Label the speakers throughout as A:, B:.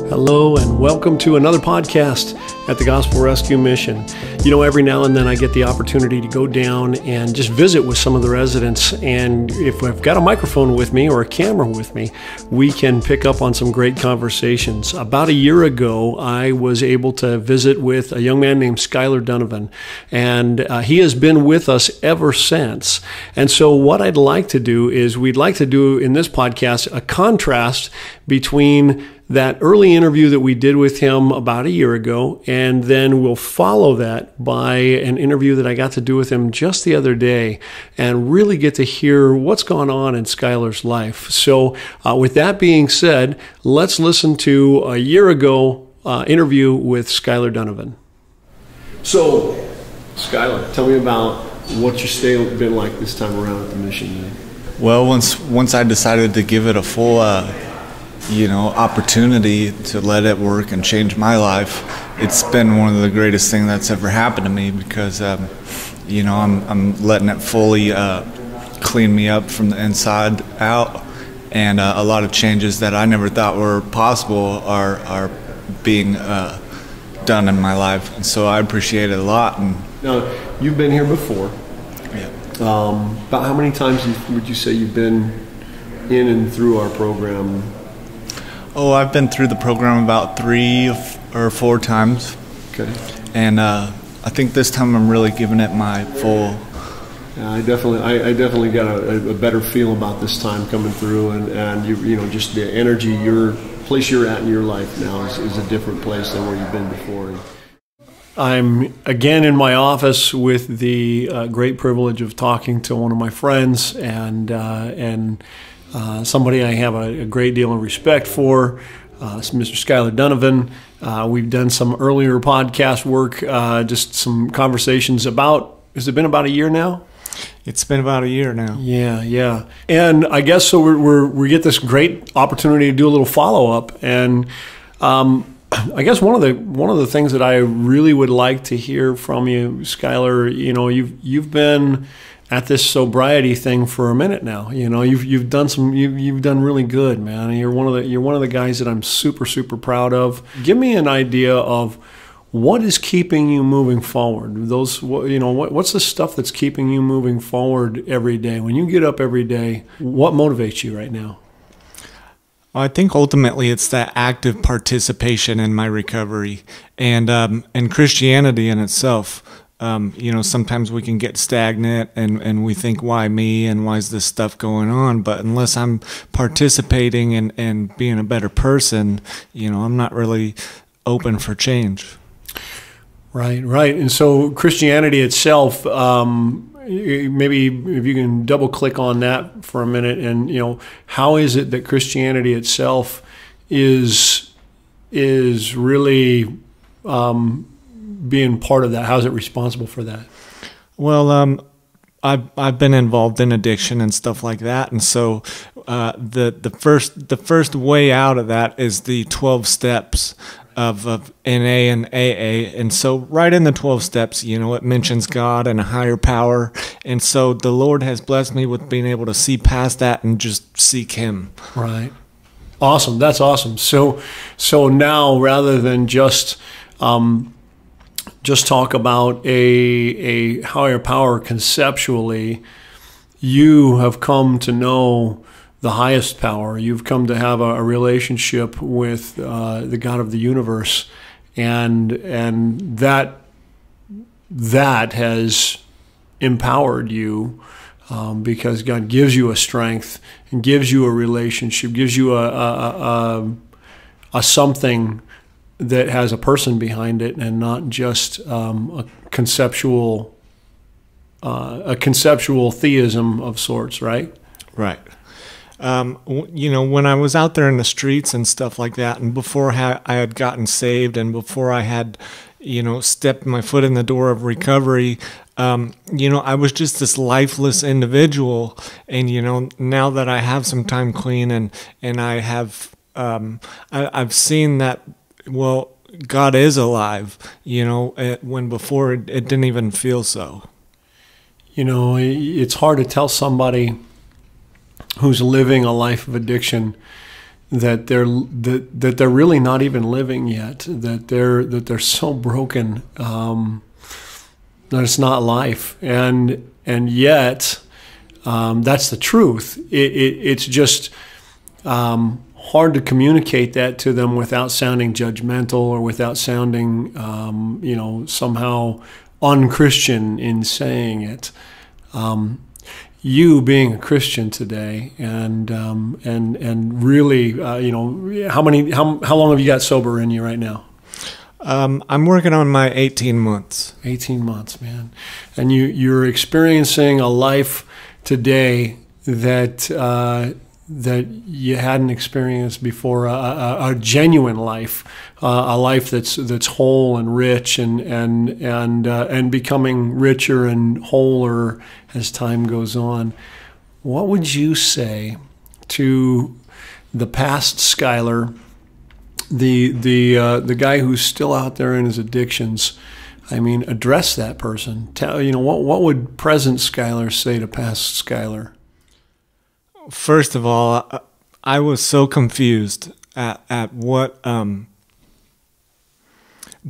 A: Hello and welcome to another podcast at the Gospel Rescue Mission. You know, every now and then I get the opportunity to go down and just visit with some of the residents, and if I've got a microphone with me or a camera with me, we can pick up on some great conversations. About a year ago, I was able to visit with a young man named Schuyler Donovan, and he has been with us ever since. And so what I'd like to do is we'd like to do in this podcast a contrast between that early interview that we did with him about a year ago, and then we'll follow that by an interview that I got to do with him just the other day and really get to hear what's gone on in Skyler's life. So with that being said, let's listen to a year ago interview with Schuyler Donovan. So, Schuyler, tell me about what your stay been like this time around at the mission.
B: Well, once I decided to give it a full opportunity to let it work and change my life, it's been one of the greatest things that's ever happened to me because, I'm letting it fully clean me up from the inside out, and a lot of changes that I never thought were possible are being done in my life, and so I appreciate it a lot. And
A: now, you've been here before.
B: Yeah.
A: About how many times would you say you've been in and through our program?
B: Oh, I've been through the program about 3 or 4 times.
A: Okay.
B: And I think this time I'm really giving it my full.
A: Yeah, I definitely got a better feel about this time coming through, and you know, just the energy, your place you're at in your life now is a different place than where you've been before. I'm again in my office with the great privilege of talking to one of my friends and somebody I have a great deal of respect for, Mr. Schuyler Donovan. We've done some earlier podcast work, just some conversations about, has it been about a year now?
B: It's been about a year now.
A: Yeah. And I guess so we get this great opportunity to do a little follow-up. And I guess one of the things that I really would like to hear from you, Schuyler, you know, you've been at this sobriety thing for a minute now. You know, you've done really good, man. And you're one of the guys that I'm super proud of. Give me an idea of what is keeping you moving forward. What's the stuff that's keeping you moving forward every day? When you get up every day, what motivates you right now?
B: I think ultimately it's that active participation in my recovery and Christianity in itself. Sometimes we can get stagnant and we think, why me and why is this stuff going on? But unless I'm participating and being a better person, I'm not really open for change.
A: Right. And so Christianity itself, maybe if you can double click on that for a minute, and how is it that Christianity itself is really being part of that? How's it responsible for that?
B: Well, I've been involved in addiction and stuff like that, and so the first way out of that is the 12 steps of NA and AA, and so right in the 12 steps, it mentions God and a higher power, and so the Lord has blessed me with being able to see past that and just seek Him.
A: Right. Awesome. That's awesome. So now rather than just talk about a higher power conceptually, you have come to know the highest power. You've come to have a relationship with the God of the universe, and that has empowered you because God gives you a strength and gives you a relationship, gives you a something that has a person behind it, and not just a conceptual theism of sorts, right?
B: Right. When I was out there in the streets and stuff like that, and before I had gotten saved, and before I had, stepped my foot in the door of recovery, I was just this lifeless individual. And, now that I have some time clean and I have, I've seen that, well, God is alive, when before it didn't even feel so.
A: It's hard to tell somebody who's living a life of addiction that they're really not even living yet, that they're so broken that it's not life, and yet that's the truth. It's just hard to communicate that to them without sounding judgmental or without sounding somehow unchristian in saying it. You being a Christian today, and really, how long have you got sober in you right now?
B: I'm working on my 18 months.
A: 18 months, man, and you're experiencing a life today that you hadn't experienced before, a genuine life, a life that's whole and rich, and becoming richer and wholer as time goes on. What would you say to the past Schuyler, the guy who's still out there in his addictions? I mean, address that person. Tell what would present Schuyler say to past Schuyler?
B: First of all, I was so confused at what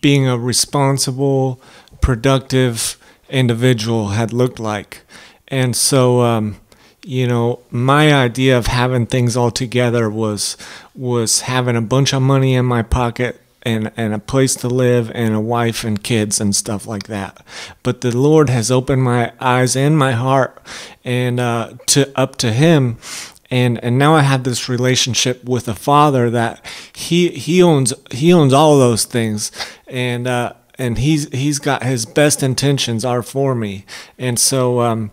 B: being a responsible, productive individual had looked like. And so, my idea of having things all together was having a bunch of money in my pocket and a place to live and a wife and kids and stuff like that. But the Lord has opened my eyes and my heart and up to Him. And now I have this relationship with a Father that he owns all of those things, and he's got His best intentions are for me, and so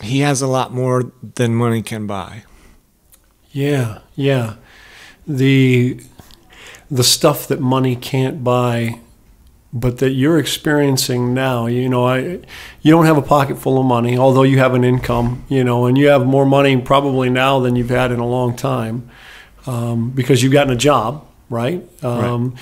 B: He has a lot more than money can buy.
A: Yeah. The stuff that money can't buy, but that you're experiencing now. You don't have a pocket full of money, although you have an income, and you have more money probably now than you've had in a long time, because you've gotten a job, right?
B: Right.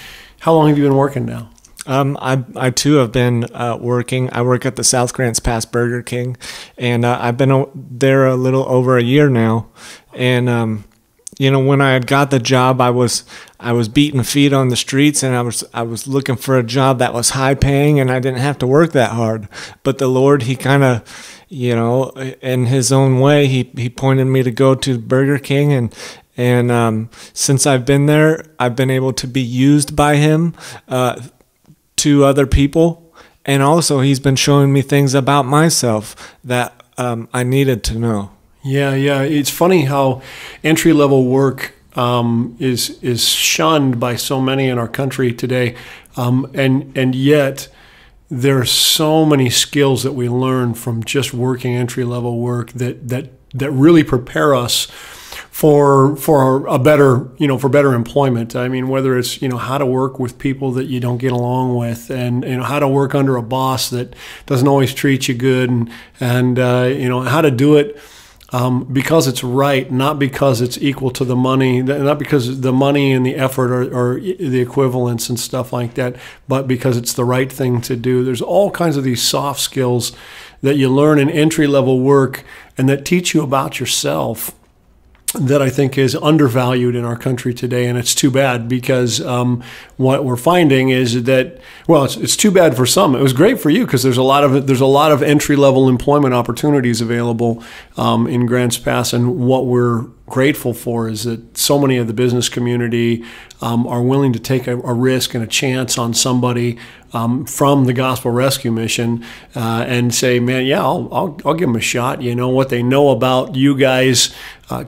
A: How long have you been working now?
B: I too have been working. I work at the South Grants Pass Burger King, and I've been there a little over a year now. And when I had got the job, I was beating feet on the streets, and I was looking for a job that was high paying, and I didn't have to work that hard. But the Lord, He kind of, in His own way, He pointed me to go to Burger King, and since I've been there, I've been able to be used by Him to other people, and also He's been showing me things about myself that I needed to know.
A: Yeah. It's funny how entry-level work is shunned by so many in our country today, and yet there are so many skills that we learn from just working entry-level work that really prepare us for a better, for better employment. I mean, whether it's, how to work with people that you don't get along with, and, how to work under a boss that doesn't always treat you good, and how to do it because it's right, not because it's equal to the money, not because the money and the effort are the equivalents and stuff like that, but because it's the right thing to do. There's all kinds of these soft skills that you learn in entry-level work and that teach you about yourself that I think is undervalued in our country today, and it's too bad, because what we're finding is that, well, it's too bad for some. It was great for you because there's a lot of entry-level employment opportunities available in Grants Pass, and what we're grateful for is that so many of the business community are willing to take a risk and a chance on somebody from the Gospel Rescue Mission and say, man, yeah, I'll give them a shot. What they know about you guys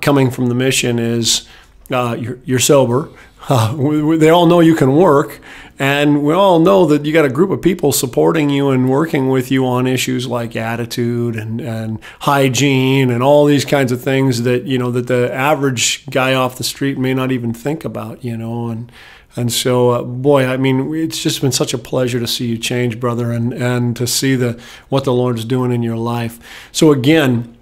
A: coming from the mission is you're sober. They all know you can work, and we all know that you got a group of people supporting you and working with you on issues like attitude and hygiene and all these kinds of things that that the average guy off the street may not even think about. And so, boy, I mean, it's just been such a pleasure to see you change, brother, and to see what the Lord's doing in your life. So again,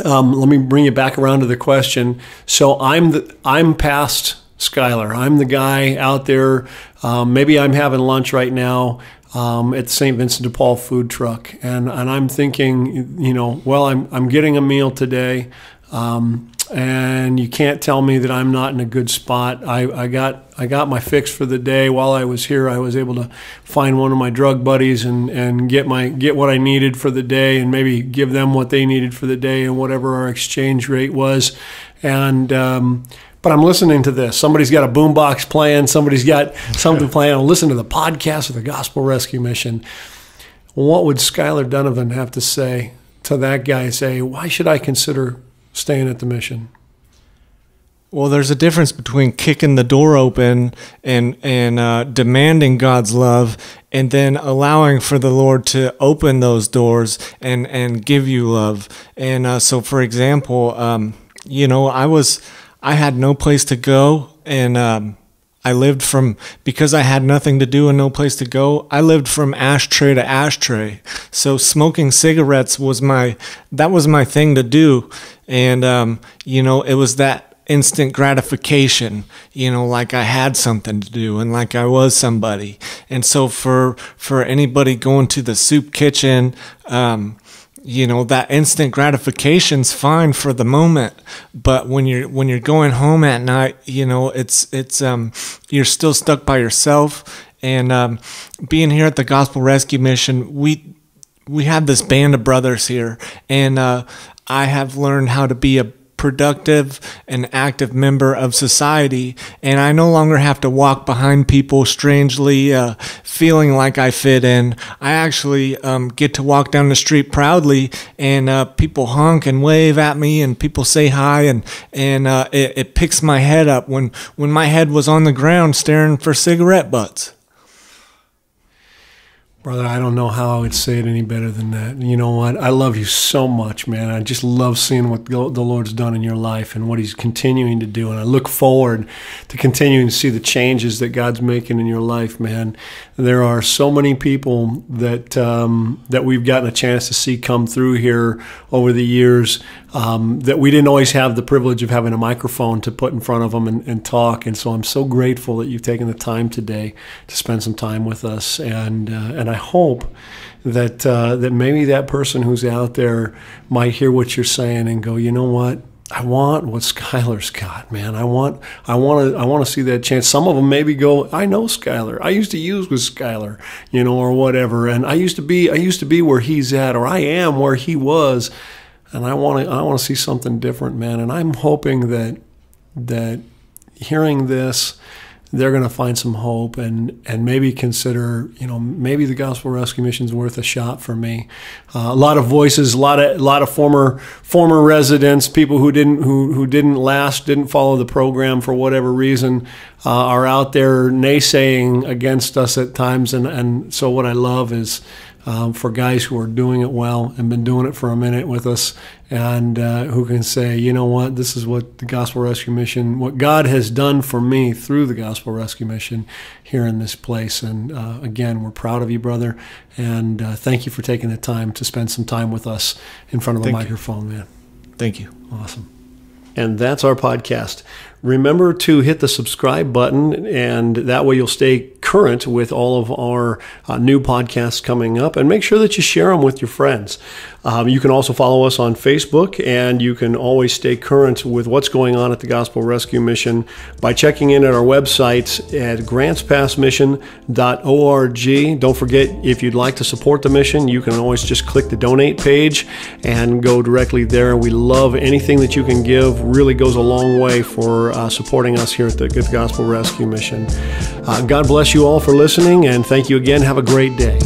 A: let me bring you back around to the question. So I'm past Schuyler. I'm the guy out there. Maybe I'm having lunch right now at the St. Vincent de Paul food truck, and I'm thinking, well, I'm getting a meal today. And you can't tell me that I'm not in a good spot. I got my fix for the day. While I was here, I was able to find one of my drug buddies and get what I needed for the day, and maybe give them what they needed for the day, and whatever our exchange rate was. And but I'm listening to this. Somebody's got a boombox playing. Somebody's got something playing. I'll listen to the podcast of the Gospel Rescue Mission. What would Schuyler Donovan have to say to that guy? Say, why should I consider staying at the mission?
B: Well, there's a difference between kicking the door open and demanding God's love, and then allowing for the Lord to open those doors and give you love. And so, for example, I had no place to go, and I lived because I had nothing to do and no place to go, I lived from ashtray to ashtray. So smoking cigarettes was my thing to do. And, it was that instant gratification, like I had something to do and like I was somebody. And so for anybody going to the soup kitchen, that instant gratification's fine for the moment, but when you're going home at night, it's you're still stuck by yourself. And being here at the Gospel Rescue Mission, we have this band of brothers here, and I have learned how to be a productive and active member of society, and I no longer have to walk behind people strangely, feeling like I fit in. I actually get to walk down the street proudly, and people honk and wave at me, and people say hi, and it picks my head up when my head was on the ground staring for cigarette butts.
A: Brother, I don't know how I would say it any better than that. You know what? I love you so much, man. I just love seeing what the Lord's done in your life and what He's continuing to do. And I look forward to continuing to see the changes that God's making in your life, man. There are so many people that we've gotten a chance to see come through here over the years that we didn't always have the privilege of having a microphone to put in front of them and talk. And so I'm so grateful that you've taken the time today to spend some time with us. And I hope that maybe that person who's out there might hear what you're saying and go, you know what? I want what Skyler's got, man. I want to see that chance. Some of them maybe go, I know Skyler. I used to use with Skyler, or whatever. And I used to be where he's at, or I am where he was. And I want to see something different, man. And I'm hoping that hearing this, they're going to find some hope and maybe consider, maybe the Gospel Rescue Mission's worth a shot for me. A lot of voices, a lot of former residents, people who didn't follow the program for whatever reason, are out there naysaying against us at times. And so what I love is for guys who are doing it well and been doing it for a minute with us, and who can say, you know what, this is what the Gospel Rescue Mission, what God has done for me through the Gospel Rescue Mission here in this place. And again, we're proud of you, brother, and thank you for taking the time to spend some time with us in front of a microphone, man.
B: Thank you.
A: Awesome. And that's our podcast. Remember to hit the subscribe button, and that way you'll stay current with all of our new podcasts coming up, and make sure that you share them with your friends. You can also follow us on Facebook, and you can always stay current with what's going on at the Gospel Rescue Mission by checking in at our website at grantspassmission.org. Don't forget, if you'd like to support the mission, you can always just click the donate page and go directly there. We love anything that you can give. Really goes a long way for supporting us here at the Gospel Rescue Mission. God bless you all for listening, and thank you again. Have a great day.